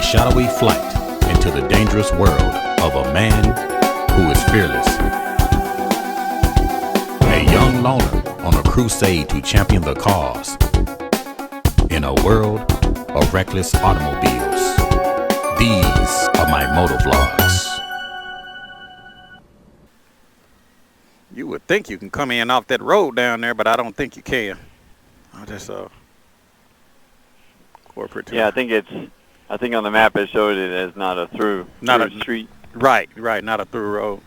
shadowy flight into the dangerous world of a man who is fearless. A young loner on a crusade to champion the cause in a world of reckless automobiles. These are my motovlogs. You would think you can come in off that road down there, but I don't think you can. I just corporate. Yeah, I think on the map it showed it as not a through street. Right, not a through road.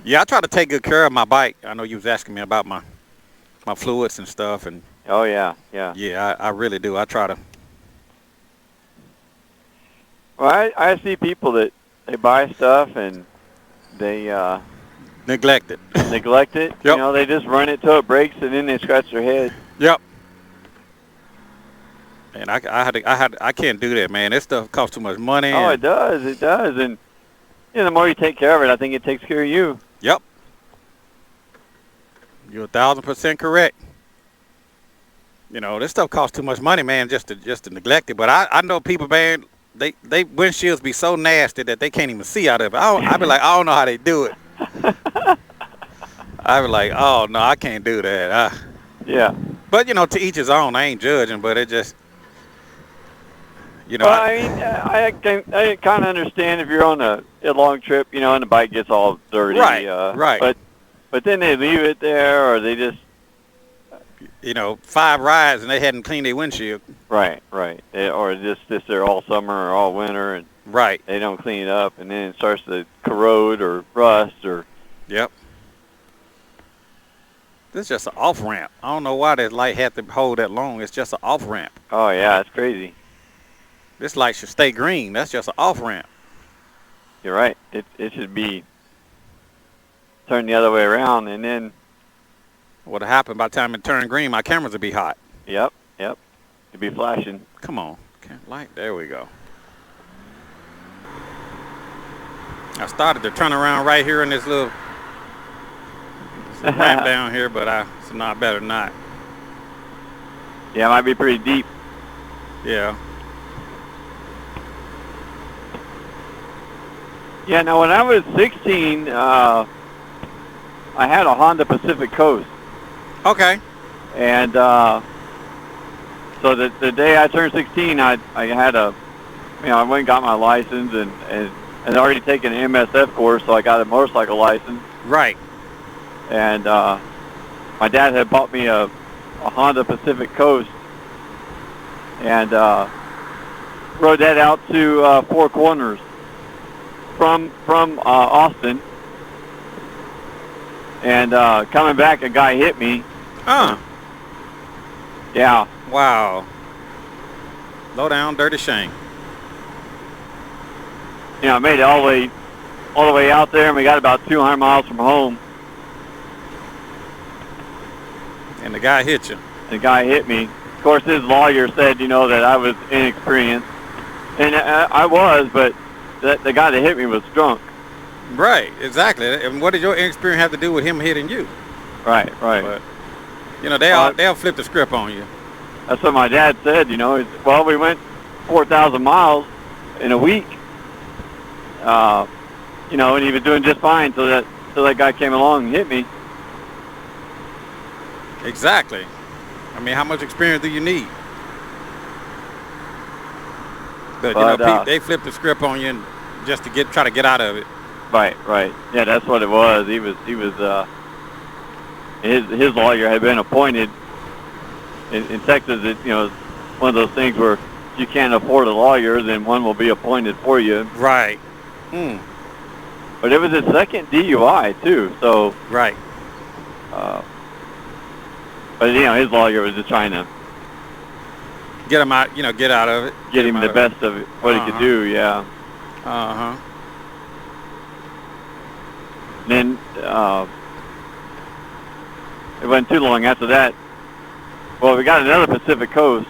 Yeah, I try to take good care of my bike. I know you was asking me about my fluids and stuff, and oh yeah. Yeah, I really do. I try to. Well, I see people that they buy stuff and they neglect it. Neglect it. Yep. You know, they just run it till it breaks and then they scratch their head. Yep. And I can't do that, man. This stuff costs too much money. Oh, it does, and the more you take care of it, I think it takes care of you. Yep. You're 1,000% correct. You know, this stuff costs too much money, man, just to neglect it. But I know people, man, they windshields be so nasty that they can't even see out of it. I be like, I don't know how they do it. I be like, oh no, I can't do that. Yeah. But to each his own. I ain't judging, but it just. Well, I kind of understand if you're on a long trip, and the bike gets all dirty. Right. But then they leave it there, or they just. 5 rides and they hadn't cleaned their windshield. Right. Or just there all summer or all winter, and right. They don't clean it up, and then it starts to corrode or rust or. Yep. This is just an off ramp. I don't know why that light had to hold that long. It's just an off ramp. Oh yeah, it's crazy. This light should stay green. That's just an off-ramp. You're right. It should be turned the other way around, and then... What'll happen by the time it turned green, my cameras will be hot. Yep. It'll be flashing. Come on. Light. There we go. I started to turn around right here in this little ramp down here, but it's not better than not. Yeah, it might be pretty deep. Yeah. Yeah, now when I was 16, I had a Honda Pacific Coast. Okay. And so the day I turned 16, I had I went and got my license and I'd already taken an MSF course, so I got a motorcycle license. Right. And my dad had bought me a Honda Pacific Coast and rode that out to Four Corners. From Austin, and coming back, a guy hit me. Yeah. Wow. Low down, dirty shame. I made it all the way out there, and we got about 200 miles from home. And the guy hit you. The guy hit me. Of course, his lawyer said, that I was inexperienced, and I was, but. The guy that hit me was drunk. Right, exactly. And what did your experience have to do with him hitting you? Right. But, they'll flip the script on you. That's what my dad said, Well, we went 4,000 miles in a week, and he was doing just fine till that guy came along and hit me. Exactly. How much experience do you need? But they flipped the script on you just to try to get out of it. Right. Yeah, that's what it was. He was his lawyer had been appointed in Texas. It's one of those things where if you can't afford a lawyer, then one will be appointed for you. Right. But it was his second DUI too. So. Right. But his lawyer was just trying to. Get him out, get out of it. Get him the best of it, what he could do, yeah. Then it wasn't too long after that. Well, we got another Pacific Coast,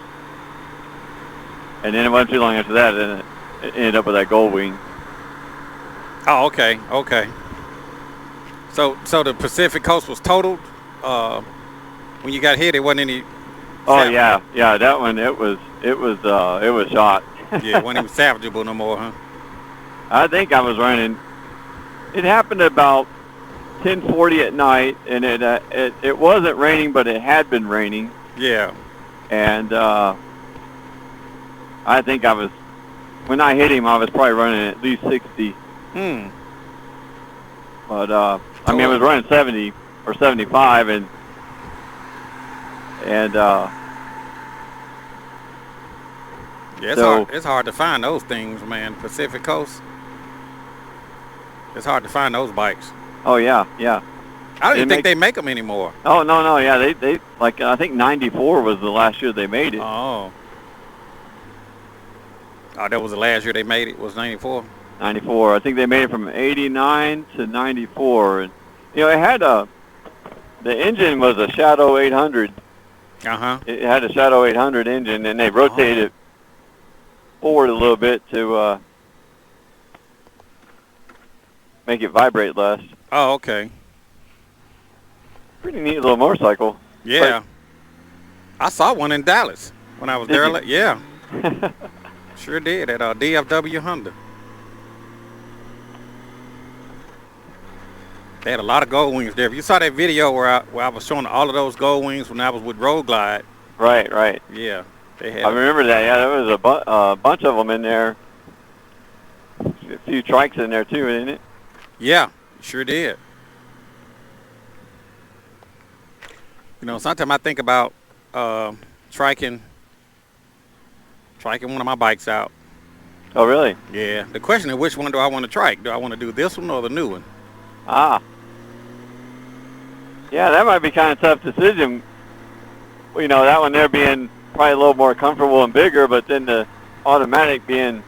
and then it wasn't too long after that, and it ended up with that Goldwing. Oh, okay. So the Pacific Coast was totaled. When you got hit, it wasn't any Oh yeah, that one it was shot. Yeah, it wasn't even salvageable no more, huh? I think I was running. It happened about 10:40 at night, and it wasn't raining, but it had been raining. Yeah. And I think when I hit him, I was probably running at least 60. But I mean, I was running 70 or 75, and yeah, it's hard to find those things, man. Pacific Coast. It's hard to find those bikes. Oh yeah. I don't even think they make them anymore. Oh no, yeah, they like I think 94 was the last year they made it. Oh, that was the last year they made it. Was 94? 94. I think they made it from 89 to 94, and it had the engine was a Shadow 800. It had a Shadow 800 engine, and they rotated it forward a little bit to make it vibrate less. Oh, okay. Pretty neat little motorcycle. Yeah. I saw one in Dallas when I was there. Yeah. Sure did at DFW Honda. They had a lot of Goldwings there. If you saw that video where I was showing all of those Goldwings when I was with Road Glide. Right. Yeah. They had. I remember that. Yeah, there was a bunch of them in there. A few trikes in there too, didn't it? Yeah, sure did. Sometimes I think about triking one of my bikes out. Oh, really? Yeah. The question is, which one do I want to trike? Do I want to do this one or the new one? Yeah, that might be kind of a tough decision. That one there being probably a little more comfortable and bigger, but then the automatic being...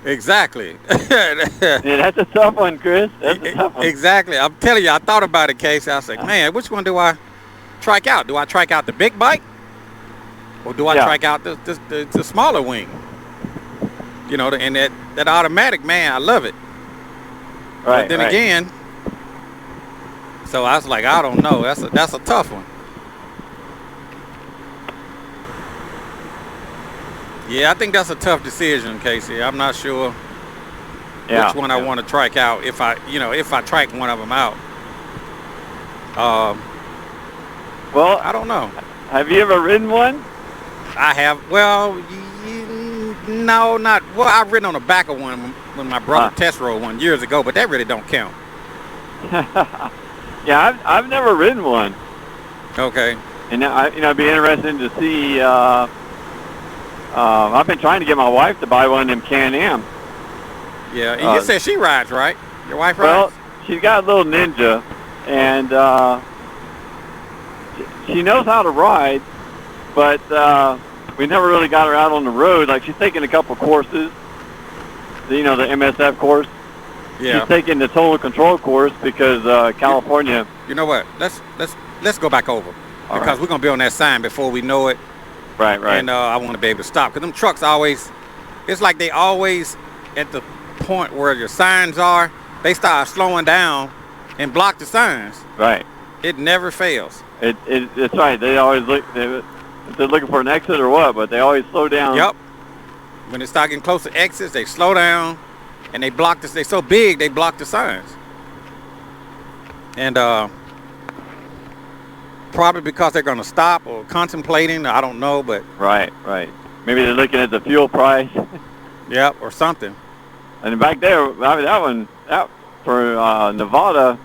Exactly. Yeah, that's a tough one, Chris. That's a tough one. Exactly. I'm telling you, I thought about it, Casey. I was like, man, which one do I trike out? Do I trike out the big bike? Or do I trike out the smaller wing? And that automatic, man, I love it. Right. But then again, so I was like, I don't know. That's a tough one. Yeah, I think that's a tough decision, Casey. I'm not sure which one I want to trike out if I trike one of them out. Well, I don't know. Have you ever ridden one? I have. Well, no, not. Well, I've ridden on the back of one when my brother test rode one years ago, but that really don't count. Yeah, I've never ridden one. Okay. And it'd be interesting to see. I've been trying to get my wife to buy one of them Can-Am. Yeah, and you said she rides, right? Your wife Well, rides? she's got a little Ninja, and she knows how to ride, but we never really got her out on the road. Like, she's taken a couple courses, the MSF course. Yeah. She's taking the total control course because California. You know what? Let's go back over because we're gonna be on that sign before we know it. Right. And I want to be able to stop because them trucks always. It's like they always at the point where your signs are. They start slowing down and block the signs. Right. It never fails. It's right. They always look. They're looking for an exit or what, but they always slow down. Yep. When they start getting close to exits, they slow down, and they block this. They're so big, they block the signs. And probably because they're going to stop or contemplating. I don't know, but right. Maybe they're looking at the fuel price. Yep, or something. And back there, I mean, that for Nevada,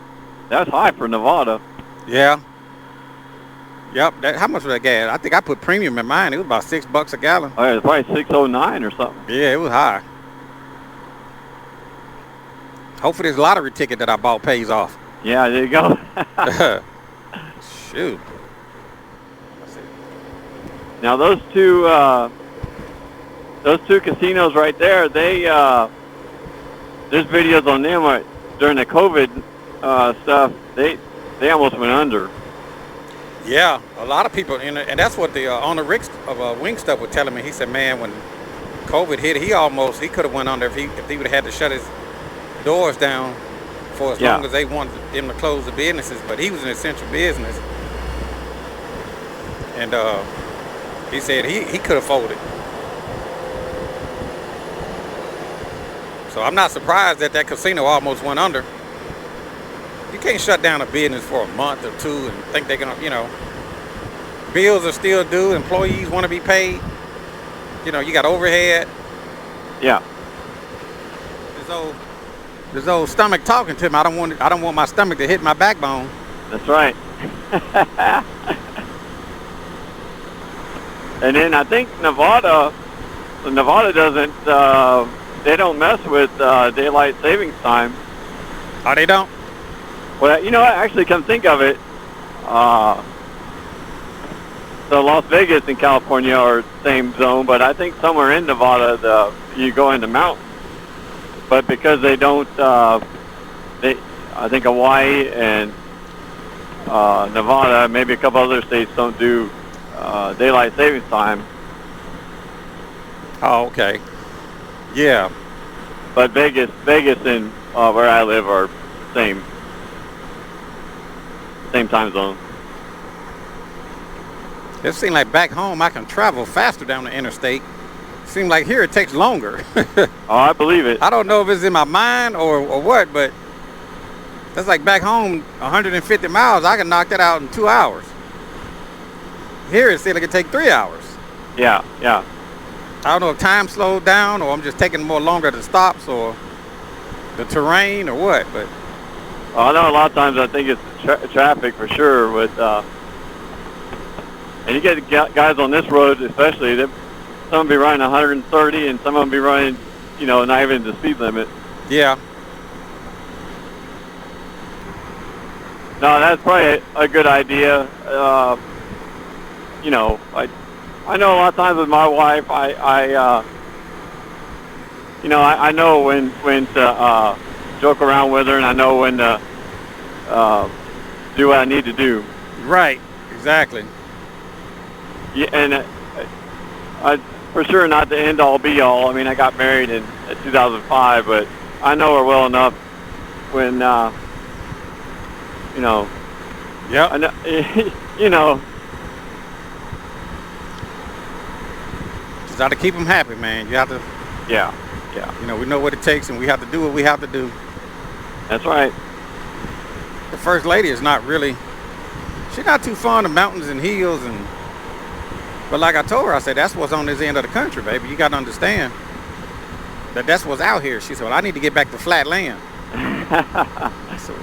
that's high for Nevada. Yeah. Yep. How much was that gas? I think I put premium in mine. It was about $6 a gallon. Oh, yeah, it's probably 609 or something. Yeah, it was high. Hopefully this lottery ticket that I bought pays off. Yeah, there you go. Shoot. Now those two casinos right there, they there's videos on them during the COVID stuff. They almost went under. Yeah, a lot of people, and that's what the owner Rick of Wing Stuff was telling me. He said, man, when COVID hit, he could have went under if he would have had to shut his doors down for as long as they wanted him to close the businesses. But he was an essential business, and He said he could afford it. So I'm not surprised that casino almost went under. You can't shut down a business for a month or two and think they're gonna, bills are still due. Employees want to be paid. You got overhead. Yeah. This old stomach talking to me. I don't want my stomach to hit my backbone. That's right. And then I think Nevada doesn't. They don't mess with daylight savings time. Oh, they don't? Well, actually, come think of it, so Las Vegas and California are same zone, but I think somewhere in Nevada, you go into mountains. But because they don't, I think Hawaii and Nevada, maybe a couple other states don't do daylight savings time. Oh, okay. Yeah. But Vegas and where I live are same time zone. It seems like back home I can travel faster down the interstate. Seems like here it takes longer. Oh, I believe it. I don't know if it's in my mind or what, but that's like back home, 150 miles, I can knock that out in 2 hours. Here it seems like it take 3 hours. Yeah. I don't know if time slowed down or I'm just taking more longer to stops or the terrain or what, but. I know a lot of times I think it's traffic for sure with, and you get guys on this road especially, some of them be running 130 and some of them be running, not even the speed limit. Yeah. No, that's probably a good idea. I know a lot of times with my wife, I know when to joke around with her, and I know when to do what I need to do. Right, exactly. Yeah, and I for sure not the end all be all. I mean, I got married in 2005, but I know her well enough when Yeah. I know, Just got to keep them happy, man. You have to. Yeah. We know what it takes, and we have to do what we have to do. That's right. The first lady is not really. She's not too fond of mountains and hills, but like I told her, I said that's what's on this end of the country, baby. You got to understand that's what's out here. She said, "Well, I need to get back to flat land." I said,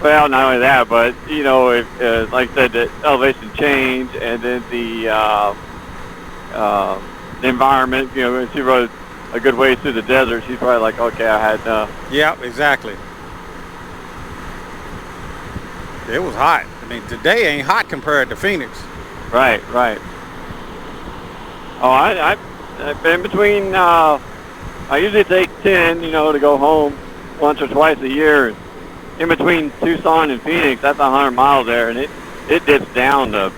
Well, not only that, but if like I said, the elevation change, and then the environment. She rode a good way through the desert. She's probably like, okay, I had enough. Yeah, exactly. It was hot. I mean, today ain't hot compared to Phoenix. Right. Oh, I've been between. I usually take 10, to go home once or twice a year. In between Tucson and Phoenix, that's 100 miles there, and it dips down to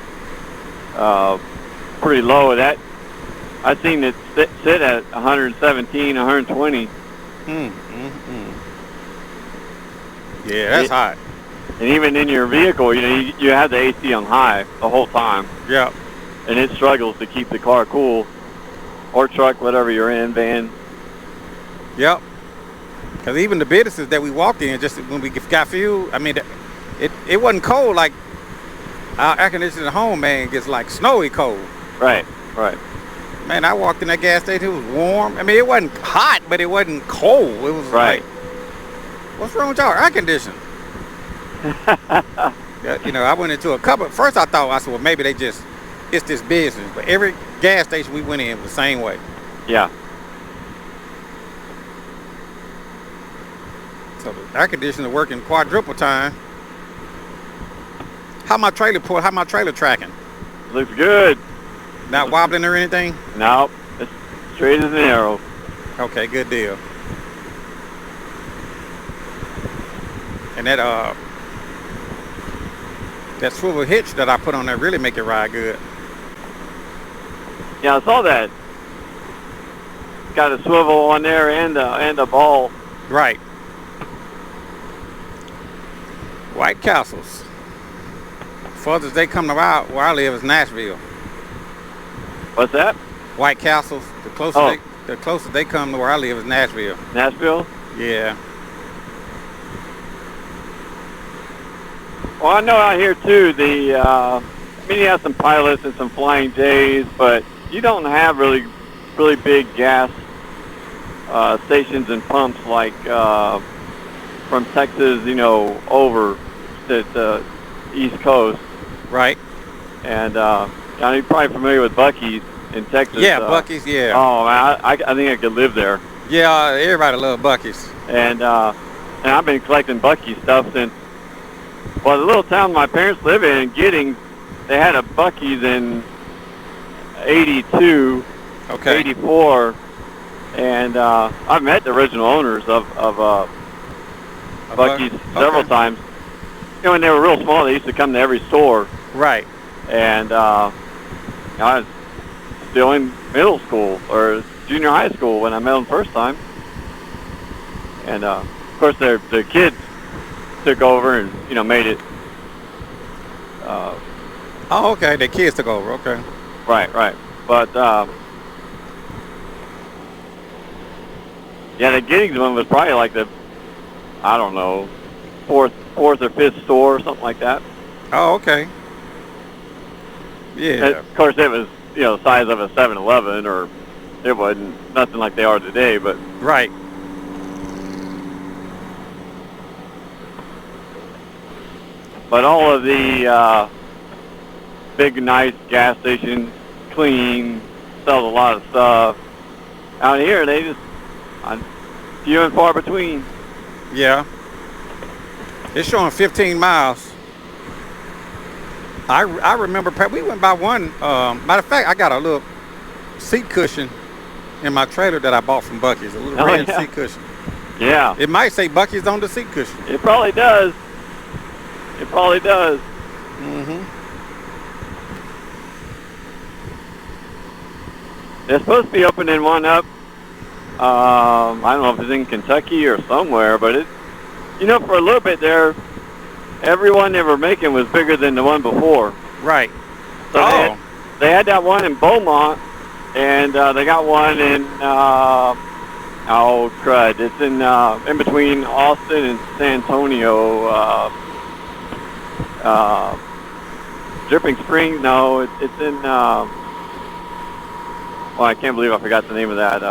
pretty low. That I've seen it sit at 117, 120. Yeah, that's hot. And even in your vehicle, you have the AC on high the whole time. Yeah. And it struggles to keep the car cool, or truck, whatever you're in, van. Yep. Because even the businesses that we walked in, just when we got fuel, I mean, it wasn't cold like our air conditioning at home, man, gets like snowy cold. Right. Man, I walked in that gas station, it was warm. I mean, it wasn't hot, but it wasn't cold. It was right. Like, what's wrong with y'all air conditioning? I went into a couple. First I said, well, maybe it's this business. But every gas station we went in was the same way. Yeah. So the air conditioner working quadruple time. How my trailer tracking? Looks good. Not wobbling or anything? Nope. It's straight as an arrow. Okay, good deal. And that swivel hitch that I put on there really make it ride good. Yeah, I saw that. Got a swivel on there and a ball. Right. White Castles. Furthest they come to where I live is Nashville. What's that? White Castles. The closest they come to where I live is Nashville. Nashville? Yeah. Well, I know out here too. You have some pilots and some Flying J's, but you don't have really big gas stations and pumps like from Texas, over to the East Coast. Right. And you're probably familiar with Bucky's in Texas. Yeah, Bucky's. Yeah. Oh man, I think I could live there. Yeah, everybody loves Bucky's. And I've been collecting Bucky stuff since. Well, the little town my parents live in, Giddings, they had a Bucky's in 82, 84, and I've met the original owners of Bucky's several times. When they were real small, they used to come to every store. Right. And I was still in middle school or junior high school when I met them first time. And of course, the kids took over and made it. Okay. The kids took over. Okay. Right. But the Giddings one was probably like the, I don't know, fourth or fifth store or something like that. Oh, okay. Yeah. And of course, it was the size of a 7-Eleven, or it wasn't nothing like they are today, but right. But all of the big, nice gas stations, clean, sells a lot of stuff. Out here, they just few and far between. Yeah. It's showing 15 miles. I remember we went by one. Matter of fact, I got a little seat cushion in my trailer that I bought from Bucky's. A little red seat cushion. Yeah. It might say Bucky's on the seat cushion. It probably does. It probably does. Mm-hmm. They're supposed to be opening one up. I don't know if it's in Kentucky or somewhere, but it's, for a little bit there, every one they were making was bigger than the one before. Right. So they had that one in Beaumont, and they got one in, crud. It's in between Austin and San Antonio. Dripping Springs? No, it's in, I can't believe I forgot the name of that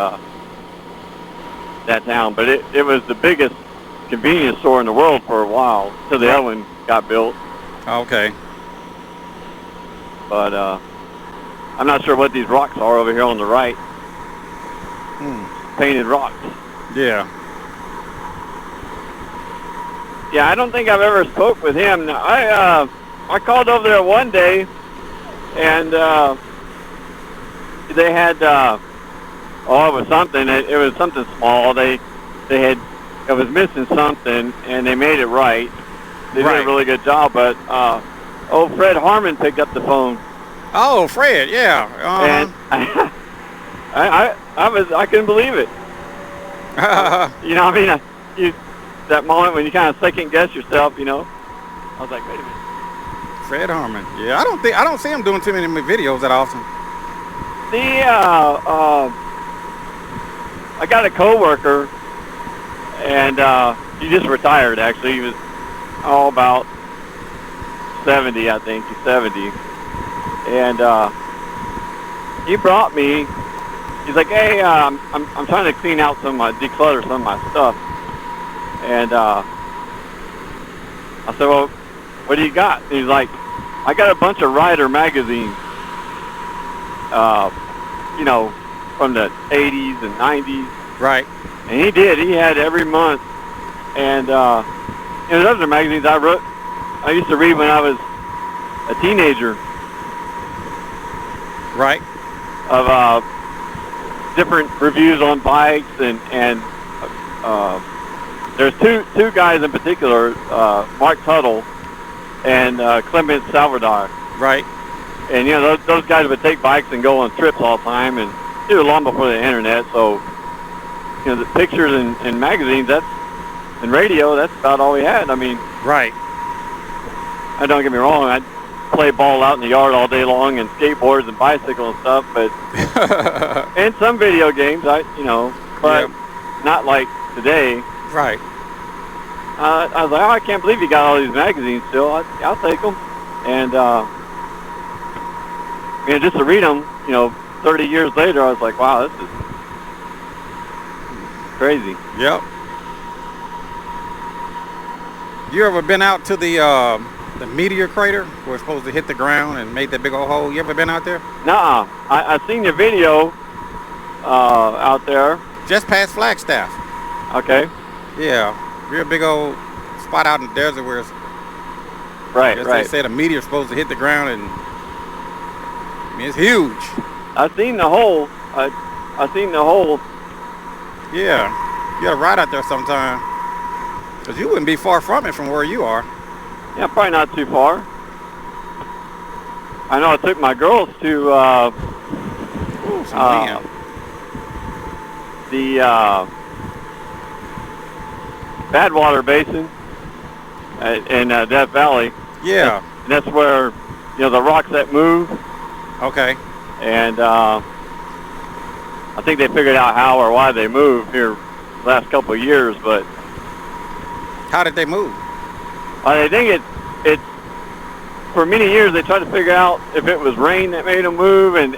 town, but it was the biggest convenience store in the world for a while till the other one got built. Okay. But I'm not sure what these rocks are over here on the right. Painted rocks. Yeah. Yeah, I don't think I've ever spoke with him. I called over there one day, and they had it was something. It was something small. It was missing something, and they made it right. They did a really good job. But Fred Harmon picked up the phone. Oh, Fred, yeah. And I couldn't believe it. That moment when you kind of second guess yourself, I was like, wait a minute. Fred Harmon. Yeah, I don't see him doing too many videos that often. I got a coworker, and he just retired. Actually, he was about 70, I think. He's 70, and he brought me. He's like, hey, I'm trying to clean out declutter some of my stuff. And I said, well, what do you got? And he's like, I got a bunch of Rider magazines, from the 80s and 90s. Right. And he did. He had every month. And those are magazines I used to read when I was a teenager. Right. Of different reviews on bikes and there's two guys in particular, Mark Tuttle and Clement Salvador. Right. And those guys would take bikes and go on trips all the time, and it was long before the internet. So the pictures and magazines, and radio, that's about all we had. I mean, right. Don't get me wrong, play ball out in the yard all day long and skateboards and bicycles and stuff. But and some video games, but not like today. Right. I was like, I can't believe you got all these magazines still. I'll take them. And just to read them, 30 years later, I was like, wow, this is crazy. Yep. You ever been out to the meteor crater where it's supposed to hit the ground and made that big old hole? You ever been out there? Nuh-uh. I seen your video out there. Just past Flagstaff. Okay. Yeah. Real big old spot out in the desert where it's... Right. They said a meteor's supposed to hit the ground, and it's huge. I seen the hole. I seen the hole. Yeah. You gotta ride out there sometime. Because you wouldn't be far from it from where you are. Yeah, probably not too far. I know I took my girls to the Badwater Basin in Death Valley. Yeah. And that's where, the rocks that move. Okay. And I think they figured out how or why they moved here the last couple of years, but... How did they move? I think it's for many years they tried to figure out if it was rain that made them move, and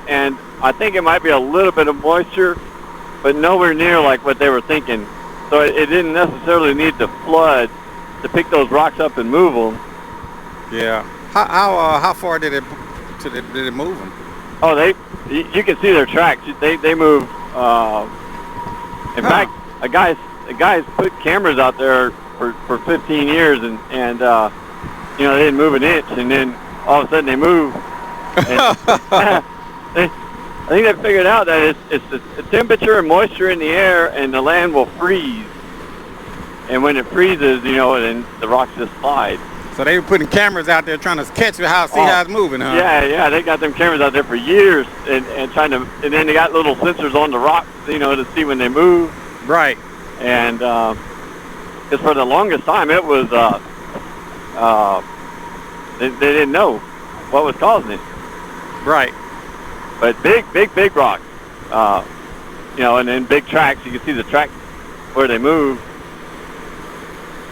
I think it might be a little bit of moisture, but nowhere near like what they were thinking. So it didn't necessarily need to flood to pick those rocks up and move them. Yeah. How far did it move them? Oh, you can see their tracks. They move. In fact, a guy's put cameras out there for 15 years, and they didn't move an inch, and then all of a sudden they move. I think they figured out that it's the temperature and moisture in the air, and the land will freeze. And when it freezes, then the rocks just slide. So they were putting cameras out there trying to catch see how it's moving, huh? Yeah, they got them cameras out there for years, and trying to, and then they got little sensors on the rocks, to see when they move. Right. And because for the longest time it was, they didn't know what was causing it. Right. But big rocks, and then big tracks. You can see the tracks where they move.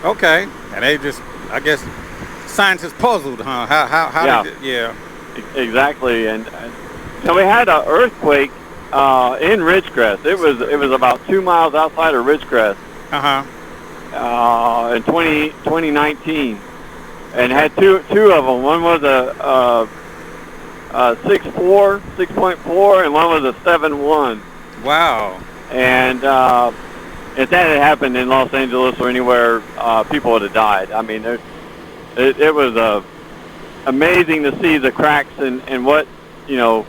Okay. And they just, I guess, scientists puzzled, huh? How did it, yeah. Exactly. And we had an earthquake in Ridgecrest. It was about 2 miles outside of Ridgecrest. In 2019, and had two of them. One was a 6.4, and one was a 7.1. Wow. And if that had happened in Los Angeles or anywhere, people would have died. I mean, it was amazing to see the cracks and what, the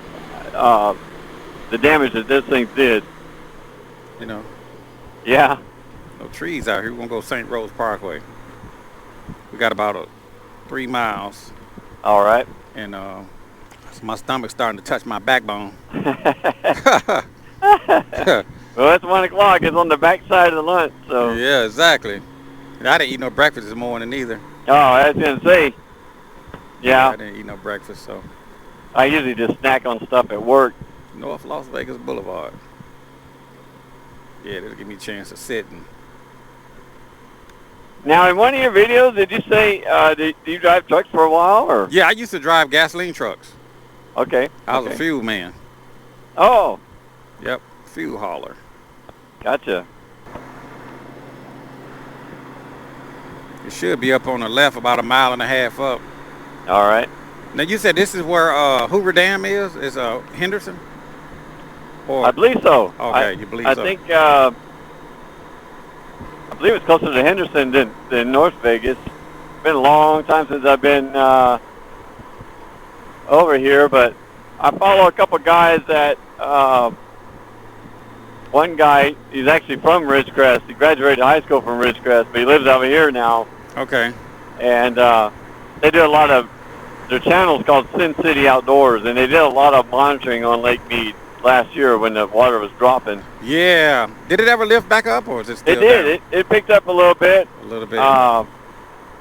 damage that this thing did. Yeah. No trees out here. We're going to go St. Rose Parkway. We got about 3 miles. All right. And my stomach's starting to touch my backbone. Well, it's 1 o'clock. It's on the back side of the lunch, so. Yeah, exactly. And I didn't eat no breakfast this morning either. Oh, I was going to say. Yeah. I didn't eat no breakfast, so. I usually just snack on stuff at work. North Las Vegas Boulevard. Yeah, that'll give me a chance to sit and... Now, in one of your videos, did you say, do you drive trucks for a while, or? Yeah, I used to drive gasoline trucks. Okay. I was a fuel man. Oh. Yep, fuel hauler. Gotcha. It should be up on the left about 1.5 miles up. All right. Now, you said this is where Hoover Dam is? Is Henderson? Or? I believe so. Okay, you believe so. I think, I believe it's closer to Henderson than North Vegas. It's been a long time since I've been over here, but I follow a couple guys that, one guy, he's actually from Ridgecrest. He graduated high school from Ridgecrest, but he lives over here now. Okay. And they do a lot of, their channel's called Sin City Outdoors, and they did a lot of monitoring on Lake Mead last year when the water was dropping. Yeah. Did it ever lift back up, or is it still It did. down? It picked up a little bit. A little bit.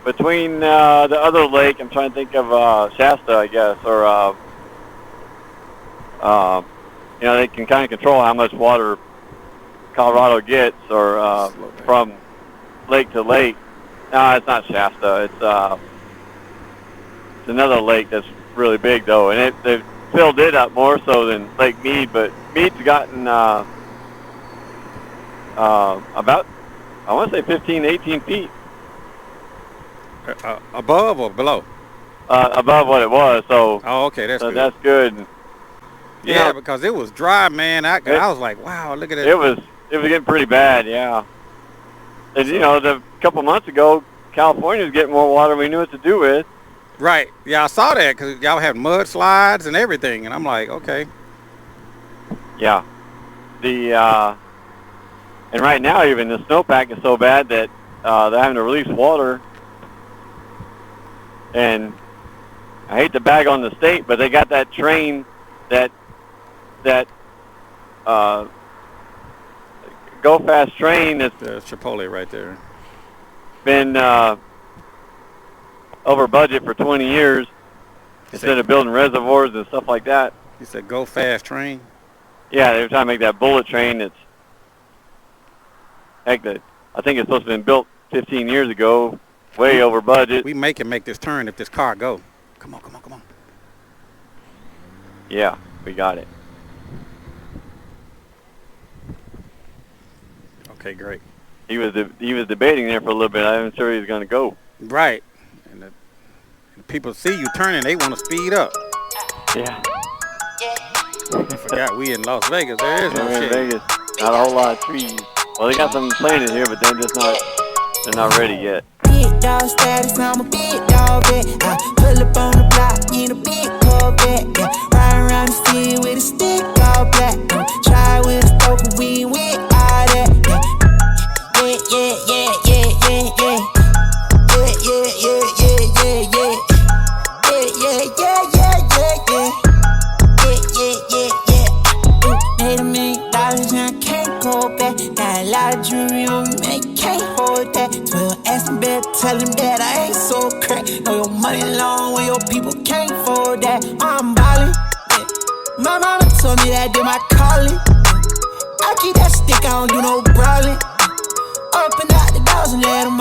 between the other lake, I'm trying to think of Shasta, I guess, or they can kind of control how much water Colorado gets, or from lake to lake. No, it's not Shasta. It's another lake that's really big though, and they've filled it up more so than Lake Mead. But Mead's gotten about, I want to say 15, 18 feet. Above or below? Above what it was. So. Oh, okay, that's good. That's good. Yeah, because it was dry, man. I was like, wow, look at it. It was getting pretty bad, yeah. And a couple months ago, California was getting more water than we knew what to do with. Right. Yeah, I saw that because y'all had mudslides and everything, and I'm like, okay. Yeah. And right now, even the snowpack is so bad that they're having to release water. And I hate to bag on the state, but they got that train that Go Fast train that's Chipotle right there. Been over budget for 20 years instead of building reservoirs and stuff like that. You said Go Fast train? Yeah, they were trying to make that bullet train that's, I think it's supposed to have been built 15 years ago, way over budget. We make this turn if this car go. Come on. Yeah, we got it. Okay, great. He was debating there for a little bit. I wasn't sure he was going to go. Right. And the people see you turning, they want to speed up. Yeah. I forgot we in Las Vegas. There is no shit. Vegas. Not a whole lot of trees. Well, they got some planted here, but they're not ready yet. Big dog status, I'm a big dog vet. I pull up on the block in a big Corvette. Ride around the city with a stick all black. Try with a stoker, we with all that. Made $1 million and I can't go back. Got a lot of jewelry on me, can't hold that. 12 asking better, tell him that I ain't so crack. Know your money long when your people can't afford that. I'm ballin', yeah. My mama told me that did my calling. I keep that stick, I don't do no brawling. Open out the doors and let them